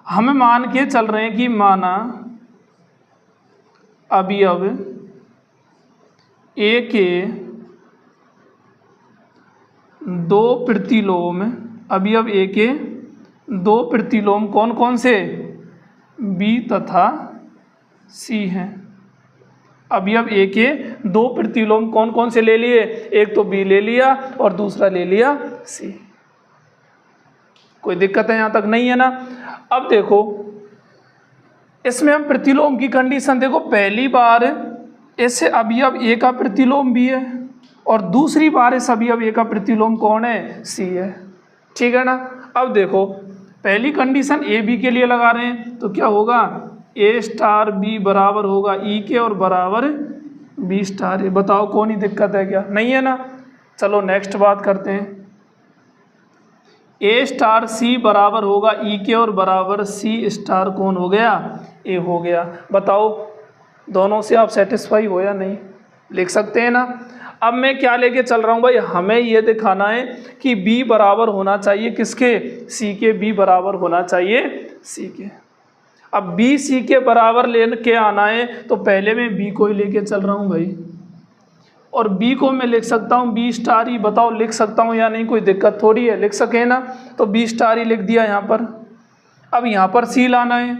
हमें मान के चल रहे हैं कि माना अवयव ए के दो प्रतिलोम, अवयव ए के दो प्रतिलोम कौन कौन से? बी तथा सी हैं। अवयव ए के दो प्रतिलोम कौन कौन से ले लिए? एक तो बी ले लिया और दूसरा ले लिया सी। कोई दिक्कत है यहाँ तक? नहीं है ना। अब देखो इसमें हम प्रतिलोम की कंडीशन देखो, पहली बार इस अवयव ए का प्रतिलोम बी है और दूसरी बार इस अवयव ए का प्रतिलोम कौन है? सी है। ठीक है ना। अब देखो पहली कंडीशन ए बी के लिए लगा रहे हैं तो क्या होगा? ए स्टार बी बराबर होगा ई के और बराबर बी स्टार ए। बताओ कौन ही दिक्कत है क्या? नहीं है ना। चलो नेक्स्ट बात करते हैं। ए स्टार सी बराबर होगा ई के और बराबर सी स्टार कौन हो गया? ए हो गया। बताओ दोनों से आप सेटिस्फाई हो या नहीं? लिख सकते हैं ना। अब मैं क्या लेके चल रहा हूँ भाई, हमें ये दिखाना है कि b बराबर होना चाहिए किसके? c के। b बराबर होना चाहिए c के। अब b c के बराबर लेके आना है तो पहले मैं b को ही लेके चल रहा हूँ भाई, और b को मैं लिख सकता हूँ b स्टार ही। बताओ लिख सकता हूँ या नहीं? कोई दिक्कत थोड़ी है, लिख सके ना। तो b स्टार ही लिख दिया यहाँ पर। अब यहाँ पर c लाना है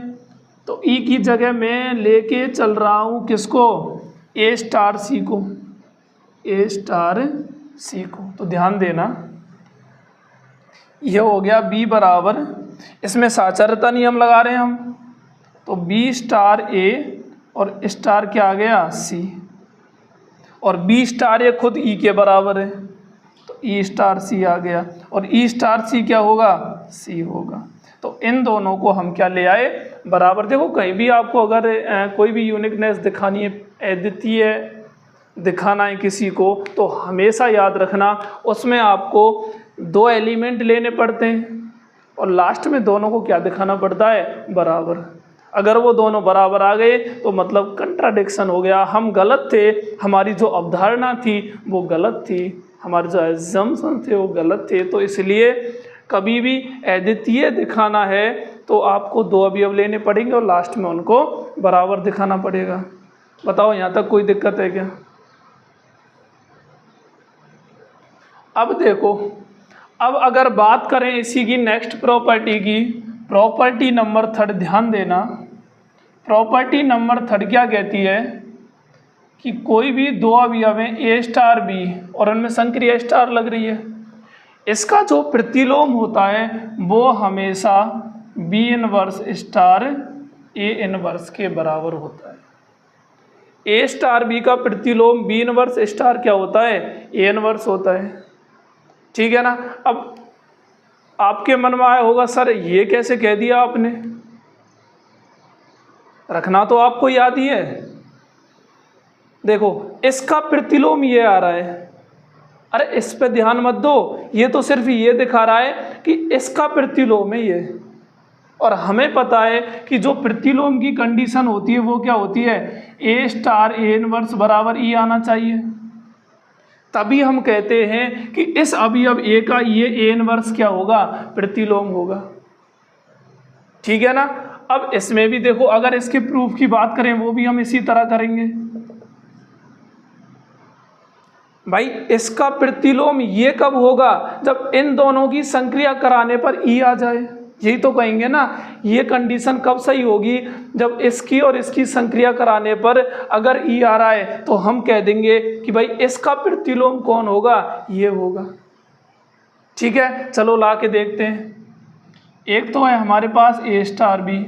तो e की जगह मैं लेके चल रहा हूँ किसको? a स्टार c को, ए स्टार सी को। तो ध्यान देना यह हो गया बी बराबर, इसमें साचार्यता नियम लगा रहे हैं हम, तो बी स्टार ए और स्टार क्या आ गया? सी। और बी स्टार ए खुद ई के बराबर है तो ई स्टार सी आ गया, और ई स्टार सी क्या होगा? सी होगा। तो इन दोनों को हम क्या ले आए? बराबर। देखो कहीं भी आपको अगर कोई भी यूनिकनेस दिखानी है, अद्वितीय दिखाना है किसी को, तो हमेशा याद रखना उसमें आपको दो एलिमेंट लेने पड़ते हैं और लास्ट में दोनों को क्या दिखाना पड़ता है? बराबर। अगर वो दोनों बराबर आ गए तो मतलब कंट्राडिक्शन हो गया, हम गलत थे, हमारी जो अवधारणा थी वो गलत थी, हमारे जो एजम्पशन थे वो गलत थे। तो इसलिए कभी भी अद्वितीय दिखाना है तो आपको दो अवयव लेने पड़ेंगे और लास्ट में उनको बराबर दिखाना पड़ेगा। बताओ यहाँ तक कोई दिक्कत है क्या? अब देखो, अब अगर बात करें इसी की नेक्स्ट प्रॉपर्टी की, प्रॉपर्टी नंबर 3, ध्यान देना। प्रॉपर्टी नंबर 3 क्या कहती है कि कोई भी दो अवयव हैं ए स्टार बी और उनमें संक्रिया स्टार लग रही है, इसका जो प्रतिलोम होता है वो हमेशा B inverse star A inverse के बराबर होता है। ए स्टार बी का प्रतिलोम बी इनवर्स स्टार क्या होता है? ए इनवर्स होता है। ठीक है ना। अब आपके मन में आया होगा सर ये कैसे कह दिया आपने? रखना तो आपको याद ही है। देखो इसका प्रतिलोम ये आ रहा है, अरे इस पे ध्यान मत दो, ये तो सिर्फ ये दिखा रहा है कि इसका प्रतिलोम है ये, और हमें पता है कि जो प्रतिलोम की कंडीशन होती है वो क्या होती है? ए स्टार ए इनवर्स बराबर ई आना चाहिए। तभी हम कहते हैं कि इस अवयव ए का ये ए इनवर्स क्या होगा? प्रतिलोम होगा। ठीक है ना। अब इसमें भी देखो, अगर इसके प्रूफ की बात करें वो भी हम इसी तरह करेंगे। भाई इसका प्रतिलोम ये कब होगा, जब इन दोनों की संक्रिया कराने पर ई आ जाए। यही तो कहेंगे ना, ये कंडीशन कब सही होगी, जब इसकी और इसकी संक्रिया कराने पर अगर ई आ रहा है तो हम कह देंगे कि भाई इसका प्रतिलोम कौन होगा, ये होगा। ठीक है, चलो ला के देखते हैं। एक तो है हमारे पास ए स्टार बी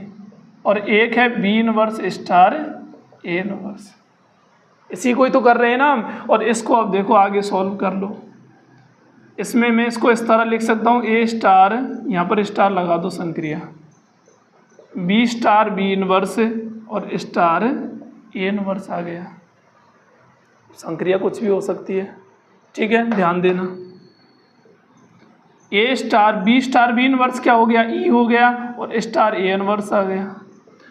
और एक है B inverse star A inverse. इसी को ही तो कर रहे हैं ना हम, और इसको अब देखो आगे सॉल्व कर लो। इसमें मैं इसको इस तरह लिख सकता हूँ, ए स्टार, यहाँ पर स्टार लगा दो संक्रिया, बी स्टार बी इनवर्स और स्टार ए इनवर्स आ गया। संक्रिया कुछ भी हो सकती है, ठीक है, ध्यान देना। ए स्टार बी इनवर्स क्या हो गया, ई हो गया, और स्टार ए इनवर्स आ गया।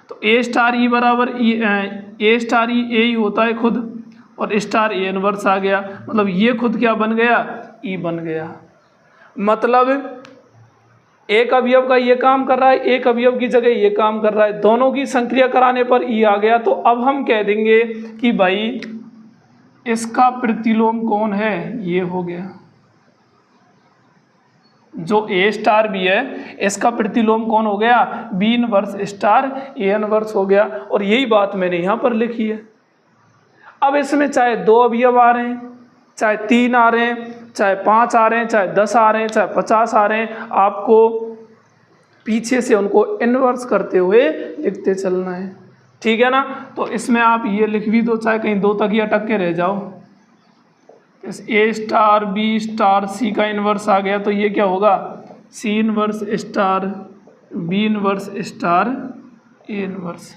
तो ए स्टार ई बराबर ए स्टार ई ए ही होता है खुद, और स्टार ए इनवर्स आ गया, मतलब ये खुद क्या बन गया, ई बन गया। मतलब एक अवयव का ये काम कर रहा है, एक अवयव की जगह ये काम कर रहा है, दोनों की संक्रिया कराने पर ई आ गया। तो अब हम कह देंगे कि भाई इसका प्रतिलोम कौन है, ये हो गया। जो ए स्टार बी है इसका प्रतिलोम कौन हो गया, B inverse star A inverse हो गया। और यही बात मैंने यहाँ पर लिखी है। अब इसमें चाहे 2 अवयव आ रहे हैं, चाहे 3 आ रहे हैं, चाहे 5 आ रहे हैं, चाहे 10 आ रहे हैं, चाहे 50 आ रहे हैं, आपको पीछे से उनको इन्वर्स करते हुए लिखते चलना है। ठीक है ना। तो इसमें आप ये लिख भी दो, चाहे कहीं 2 तक ही अटक के रह जाओ। इस A star B star C का इन्वर्स आ गया, तो ये क्या होगा, C inverse star B inverse star A inverse.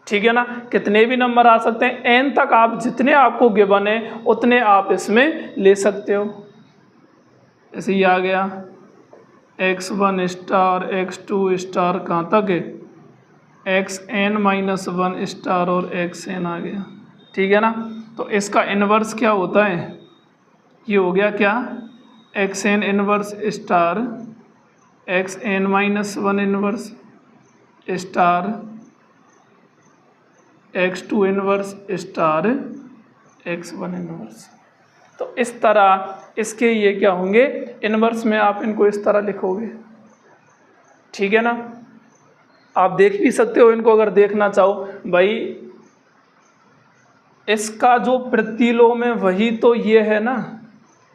ठीक है ना। कितने भी नंबर आ सकते हैं, एन तक आप जितने आपको गिवन है उतने आप इसमें ले सकते हो। ऐसे ही आ गया x1 स्टार x2 स्टार कहाँ तक है, xn-1 स्टार और xn आ गया। ठीक है ना। तो इसका इन्वर्स क्या होता है, ये हो गया क्या, xn inverse star xn-1 inverse star x2 inverse star x1 inverse. तो इस तरह इसके ये क्या होंगे, इन्वर्स में आप इनको इस तरह लिखोगे। ठीक है ना। आप देख भी सकते हो इनको, अगर देखना चाहो। भाई इसका जो प्रतिलोम है वही तो ये है ना,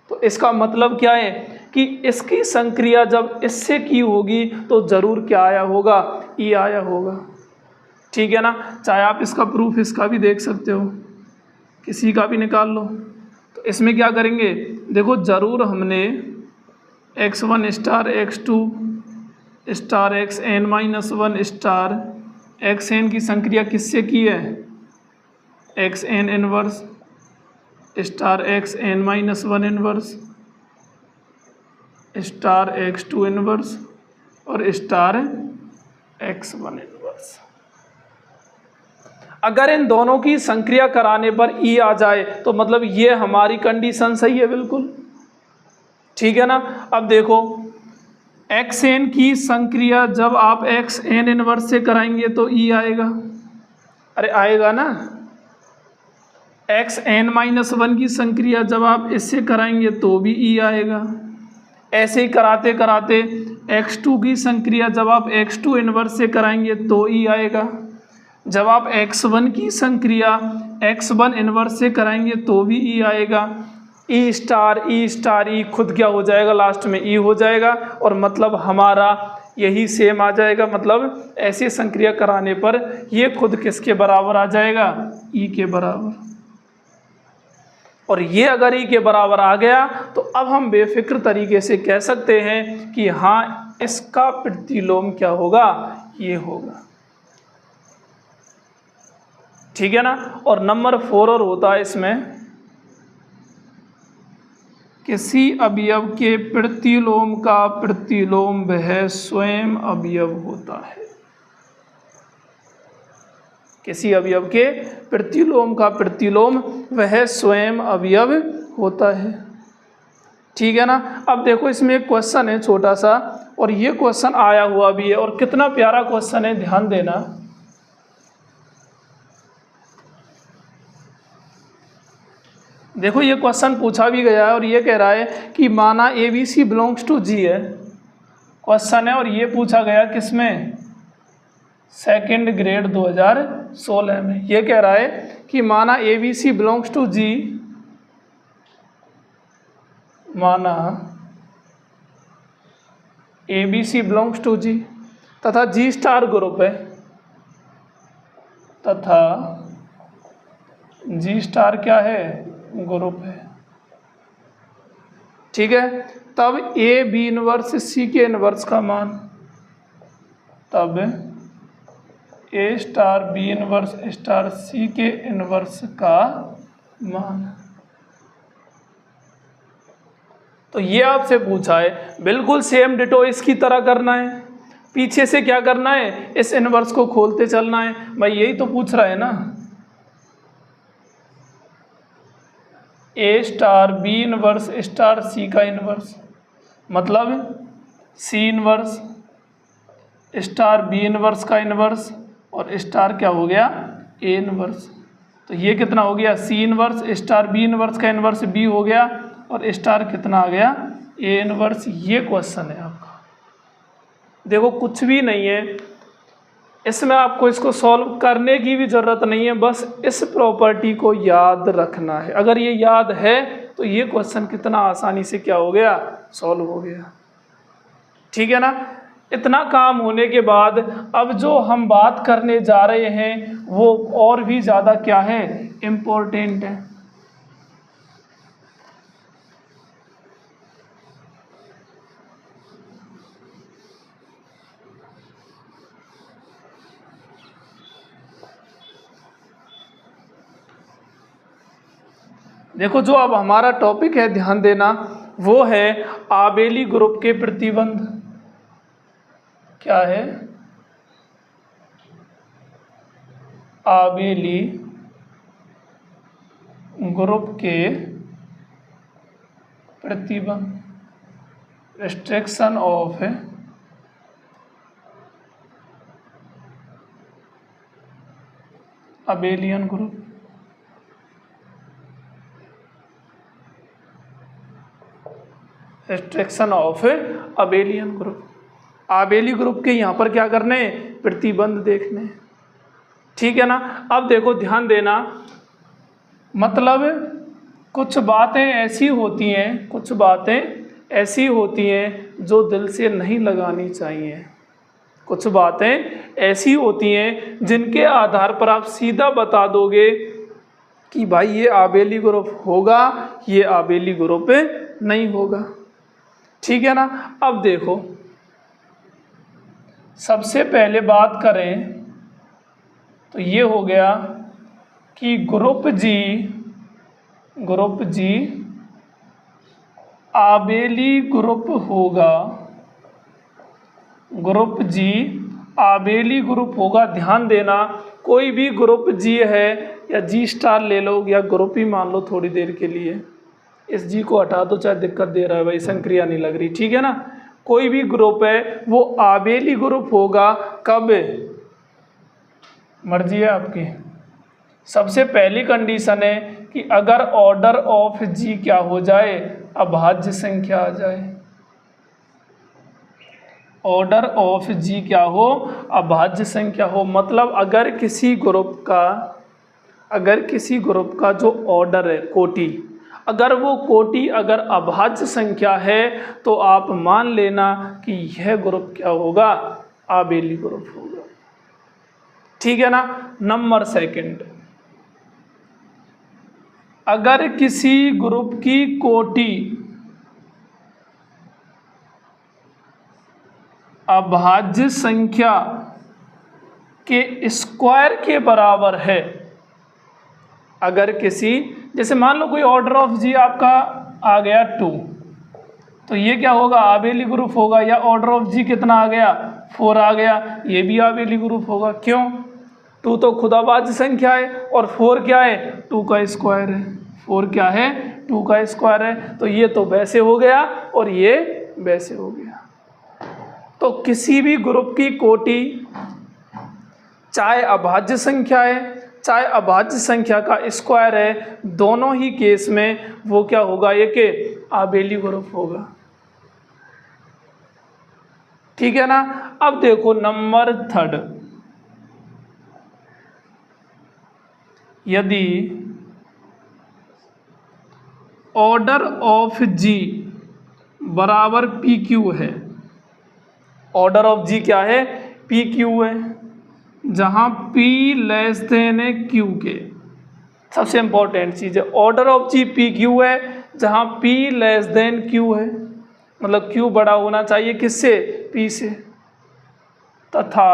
तो इसका मतलब क्या है कि इसकी संक्रिया जब इससे की होगी तो ज़रूर क्या आया होगा, ई आया होगा। ठीक है ना। चाहे आप इसका प्रूफ इसका भी देख सकते हो, किसी का भी निकाल लो। तो इसमें क्या करेंगे, देखो ज़रूर हमने x1 star x2 star xn-1 star xn की संक्रिया किससे की है, xn inverse star xn-1 inverse star x2 inverse और स्टार x1 इनवर्स। अगर इन दोनों की संक्रिया कराने पर ई आ जाए तो मतलब ये हमारी कंडीशन सही है बिल्कुल। ठीक है ना। अब देखो xn की संक्रिया जब आप xn इनवर्स से कराएंगे तो ई आएगा, अरे आएगा ना। xn-1 की संक्रिया जब आप इससे कराएंगे तो भी ई आएगा। ऐसे ही कराते कराते x2 की संक्रिया जब आप x2 इनवर्स से कराएंगे तो ई आएगा। जब आप x1 की संक्रिया x1 इनवर्स से कराएंगे तो भी ई आएगा। ई स्टार ई खुद क्या हो जाएगा, लास्ट में ई हो जाएगा, और मतलब हमारा यही सेम आ जाएगा। मतलब ऐसे संक्रिया कराने पर ये खुद किसके बराबर आ जाएगा, ई के बराबर। और ये अगर ई के बराबर आ गया तो अब हम बेफिक्र तरीके से कह सकते हैं कि हाँ इसका प्रतिलोम क्या होगा, ये होगा। ठीक है ना। और नंबर 4 और होता है इसमें, किसी अवयव के प्रतिलोम का प्रतिलोम वह स्वयं अवयव होता है। किसी अवयव के प्रतिलोम का प्रतिलोम वह स्वयं अवयव होता है। ठीक है ना। अब देखो इसमें एक क्वेश्चन है छोटा सा, और ये क्वेश्चन आया हुआ भी है, और कितना प्यारा क्वेश्चन है, ध्यान देना। देखो ये क्वेश्चन पूछा भी गया है और ये कह रहा है कि माना ABC बिलोंग्स टू G है, क्वेश्चन है, और ये पूछा गया किसमें, सेकंड ग्रेड 2016 में। ये कह रहा है कि माना ABC बिलोंग्स टू G, माना ABC बिलोंग्स टू G तथा G स्टार ग्रुप है, तथा G स्टार क्या है, ग्रुप है, ठीक है। तब A B इनवर्स C के इनवर्स का मान, तब A star B inverse star C के इनवर्स का मान। तो ये आपसे पूछा है, बिल्कुल सेम डिटो इसकी तरह करना है, पीछे से क्या करना है, इस इनवर्स को खोलते चलना है। भाई यही तो पूछ रहा है ना, A star B inverse star C का इनवर्स, मतलब C inverse star B inverse का इनवर्स और स्टार क्या हो गया, A इनवर्स। तो ये कितना हो गया, C inverse star B inverse का इनवर्स B हो गया और स्टार कितना आ गया, A इनवर्स। ये क्वेश्चन है आपका। देखो कुछ भी नहीं है इसमें, आपको इसको सॉल्व करने की भी ज़रूरत नहीं है, बस इस प्रॉपर्टी को याद रखना है। अगर ये याद है तो ये क्वेश्चन कितना आसानी से क्या हो गया, सॉल्व हो गया, ठीक है ना। इतना काम होने के बाद अब जो हम बात करने जा रहे हैं वो और भी ज़्यादा क्या है, इम्पोर्टेंट है। देखो जो अब हमारा टॉपिक है, ध्यान देना, वो है आबेली ग्रुप के प्रतिबंध। क्या है, आबेली ग्रुप के प्रतिबंध, restriction of abelian group. Restriction of abelian group. आबेली ग्रुप के यहाँ पर क्या करने, प्रतिबंध देखने, ठीक है ना। अब देखो ध्यान देना, मतलब कुछ बातें ऐसी होती हैं, कुछ बातें ऐसी होती हैं जो दिल से नहीं लगानी चाहिए। कुछ बातें ऐसी होती हैं जिनके आधार पर आप सीधा बता दोगे कि भाई ये आबेली ग्रुप होगा, ये आबेली ग्रुप नहीं होगा, ठीक है ना। अब देखो सबसे पहले बात करें तो ये हो गया कि ग्रुप जी आबेली ग्रुप होगा, ग्रुप जी आबेली ग्रुप होगा। ध्यान देना, कोई भी ग्रुप जी है या जी स्टार ले लो या ग्रुप ही मान लो थोड़ी देर के लिए, इस जी को हटा दो, चाहे दिक्कत दे रहा है भाई, संक्रिया नहीं लग रही, ठीक है ना। कोई भी ग्रुप है वो आबेली ग्रुप होगा कब, मर्जी है आपकी। सबसे पहली कंडीशन है कि अगर ऑर्डर ऑफ जी क्या हो जाए, अभाज्य संख्या आ जाए। ऑर्डर ऑफ जी क्या हो, अभाज्य संख्या हो। मतलब अगर किसी ग्रुप का जो ऑर्डर है, कोटि, अगर वो कोटि अगर अभाज्य संख्या है तो आप मान लेना कि यह ग्रुप क्या होगा, आबेली ग्रुप होगा, ठीक है ना। नंबर सेकंड, अगर किसी ग्रुप की कोटि अभाज्य संख्या के स्क्वायर के बराबर है, अगर किसी, जैसे मान लो कोई ऑर्डर ऑफ जी आपका आ गया 2, तो ये क्या होगा, आबेली ग्रुप होगा। या ऑर्डर ऑफ जी कितना आ गया, 4 आ गया, ये भी आबेली ग्रुप होगा। क्यों, 2 तो खुद अभाज्य संख्या है और 4 क्या है, 2 का स्क्वायर है। 4 क्या है, 2 का स्क्वायर है। तो ये तो वैसे हो गया और ये वैसे हो गया। तो किसी भी ग्रुप की कोटि चाहे अभाज्य संख्या है चाहे अभाज्य संख्या का स्क्वायर है, दोनों ही केस में वो क्या होगा, एक आबेली ग्रुप होगा। ठीक है ना। अब देखो नंबर 3, यदि ऑर्डर ऑफ जी बराबर पी क्यू है, ऑर्डर ऑफ जी क्या है, पी क्यू है, जहां पी लेस देन है क्यू के। सबसे इंपॉर्टेंट चीज है, order of G P Q है जहां पी लेस देन क्यू है, मतलब क्यू बड़ा होना चाहिए किससे, पी से, तथा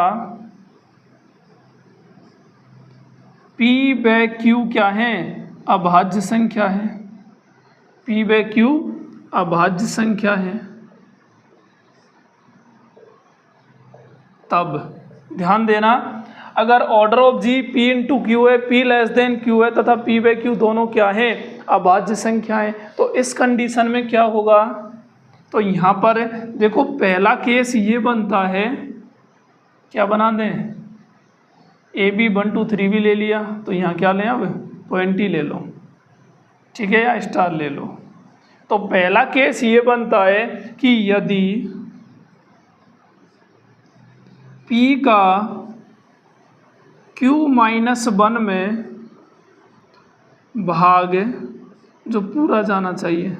पी बाय क्यू क्या है, अभाज्य संख्या है, पी बाय क्यू अभाज्य संख्या है। तब ध्यान देना, अगर order of G P into Q है, पी लेस देन क्यू है, तथा पी बाय क्यू दोनों क्या है, अभाज्य संख्याएं, तो इस कंडीशन में क्या होगा, तो यहाँ पर देखो पहला केस ये बनता है, क्या बना दें, ए बी 1 2 3 भी ले लिया, तो यहाँ क्या लें, अब पॉइंट ही ले लो, ठीक है, या स्टार ले लो। तो पहला केस ये बनता है कि यदि P का Q-1 में भाग जो पूरा जाना चाहिए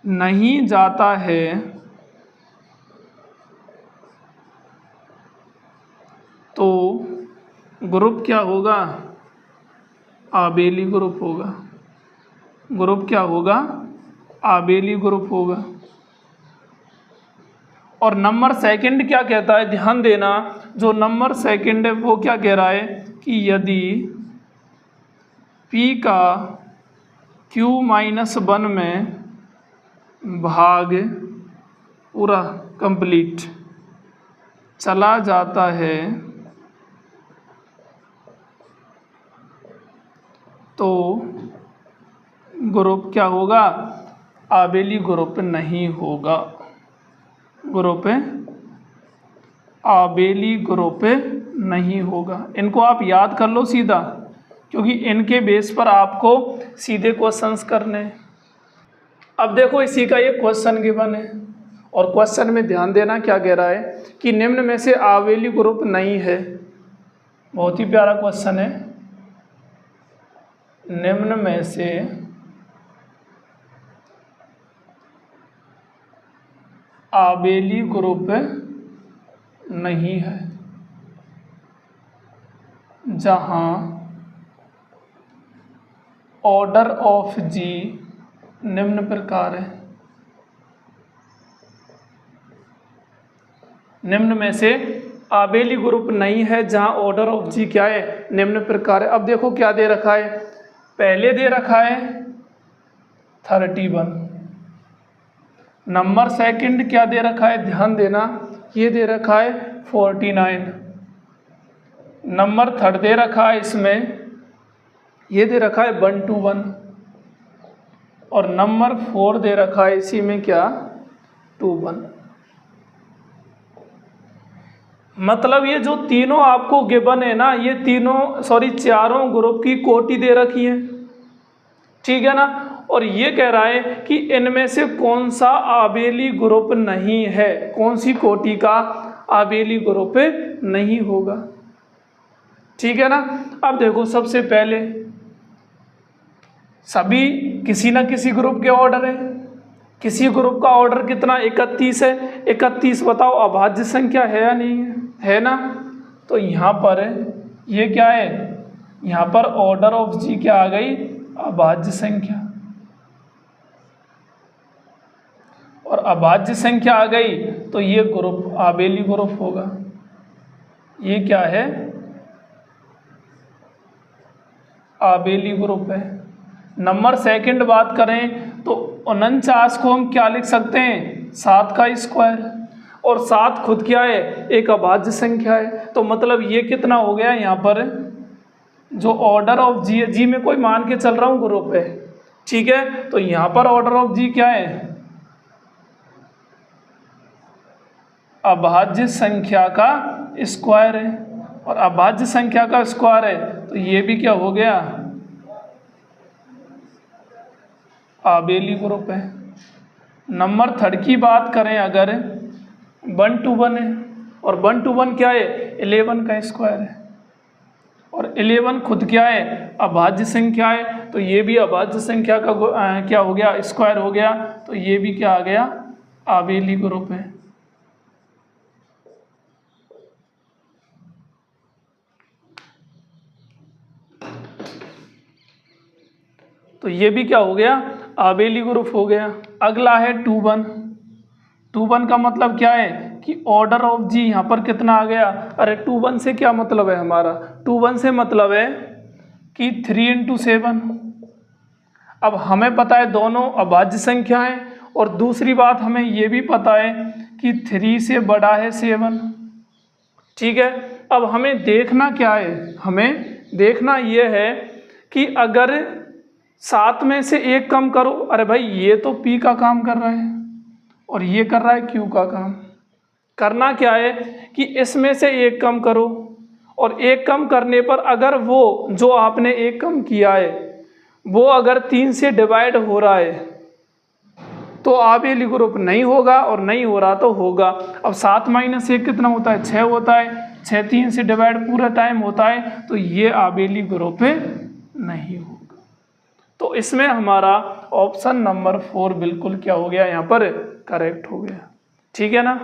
नहीं जाता है, तो ग्रुप क्या होगा, आबेली ग्रुप होगा। ग्रुप क्या होगा, आबेली ग्रुप होगा। और नंबर सेकंड क्या कहता है, ध्यान देना, जो नंबर सेकंड है वो क्या कह रहा है कि यदि P का Q-1 में भाग पूरा कंप्लीट चला जाता है, तो ग्रुप क्या होगा, आबेली ग्रुप नहीं होगा। ग्रुप आबेली ग्रुप नहीं होगा। इनको आप याद कर लो सीधा, क्योंकि इनके बेस पर आपको सीधे क्वेश्चंस करने हैं। अब देखो इसी का एक क्वेश्चन गिवन है, और क्वेश्चन में ध्यान देना क्या कह रहा है कि निम्न में से आबेली ग्रुप नहीं है। बहुत ही प्यारा क्वेश्चन है, निम्न में से आबेली ग्रुप नहीं है जहां ऑर्डर ऑफ जी निम्न प्रकार है। निम्न में से आबेली ग्रुप नहीं है जहां ऑर्डर ऑफ जी क्या है, निम्न प्रकार है। अब देखो क्या दे रखा है, पहले दे रखा है 31, नंबर सेकंड क्या दे रखा है, ध्यान देना, ये दे रखा है 49, नंबर थर्ड दे रखा है इसमें, ये दे रखा है 121, और नंबर 4 दे रखा है इसी में क्या, 21। मतलब ये जो तीनों आपको गिवन है ना, ये चारों ग्रुप की कोटि दे रखी है, ठीक है ना। और ये कह रहा है कि इनमें से कौन सा आबेली ग्रुप नहीं है, कौन सी कोटि का आबेली ग्रुप नहीं होगा, ठीक है ना। अब देखो सबसे पहले सभी किसी ना किसी ग्रुप के ऑर्डर है, किसी ग्रुप का ऑर्डर कितना, 31 है। 31 बताओ अभाज्य संख्या है या नहीं है, है ना। तो यहाँ पर ये क्या है, यहाँ पर ऑर्डर ऑफ जी क्या आ गई, अभाज्य संख्या, और अभाज्य संख्या आ गई तो ये ग्रुप आबेली ग्रुप होगा। ये क्या है, आबेली ग्रुप है। नंबर सेकंड बात करें तो 49 को हम क्या लिख सकते हैं, 7 का स्क्वायर, और 7 खुद क्या है, एक अभाज्य संख्या है। तो मतलब ये कितना हो गया, यहाँ पर जो ऑर्डर ऑफ जी है, जी में कोई मान के चल रहा हूँ ग्रुप है, ठीक है। तो यहाँ पर ऑर्डर ऑफ जी क्या है, अभाज्य संख्या का स्क्वायर है। और अभाज्य संख्या का स्क्वायर है तो ये भी क्या हो गया, आबेली ग्रुप है। नंबर 3 की बात करें अगर 1 to 1 है और 1 to 1 क्या है, 11 का स्क्वायर है और 11 खुद क्या है, अभाज्य संख्या है तो ये भी अभाज्य संख्या का क्या हो गया, स्क्वायर हो गया तो ये भी क्या आ गया, आबेली ग्रुप है। तो ये भी क्या हो गया, आबेली ग्रुप हो गया। अगला है 2 1 का मतलब क्या है कि ऑर्डर ऑफ जी यहाँ पर कितना आ गया, अरे 2 1 से क्या मतलब है हमारा, 2 1 से मतलब है कि 3 × 7। अब हमें पता है दोनों अभाज्य संख्या है और दूसरी बात हमें ये भी पता है कि 3 से बड़ा है 7। ठीक है, अब हमें देखना क्या है, हमें देखना ये है कि अगर 7 में से 1 कम करो, अरे भाई ये तो P का काम कर रहा है और ये कर रहा है Q का काम। करना क्या है कि इसमें से 1 कम करो और 1 कम करने पर अगर वो जो आपने 1 कम किया है वो अगर 3 से डिवाइड हो रहा है तो आबेली ग्रुप नहीं होगा और नहीं हो रहा तो होगा। अब 7 - 1 कितना होता है, 6 होता है, 6 3 से डिवाइड पूरा टाइम होता है तो ये आबेली ग्रुप नहीं होगा। तो इसमें हमारा ऑप्शन नंबर 4 बिल्कुल क्या हो गया, यहाँ पर करेक्ट हो गया। ठीक है ना।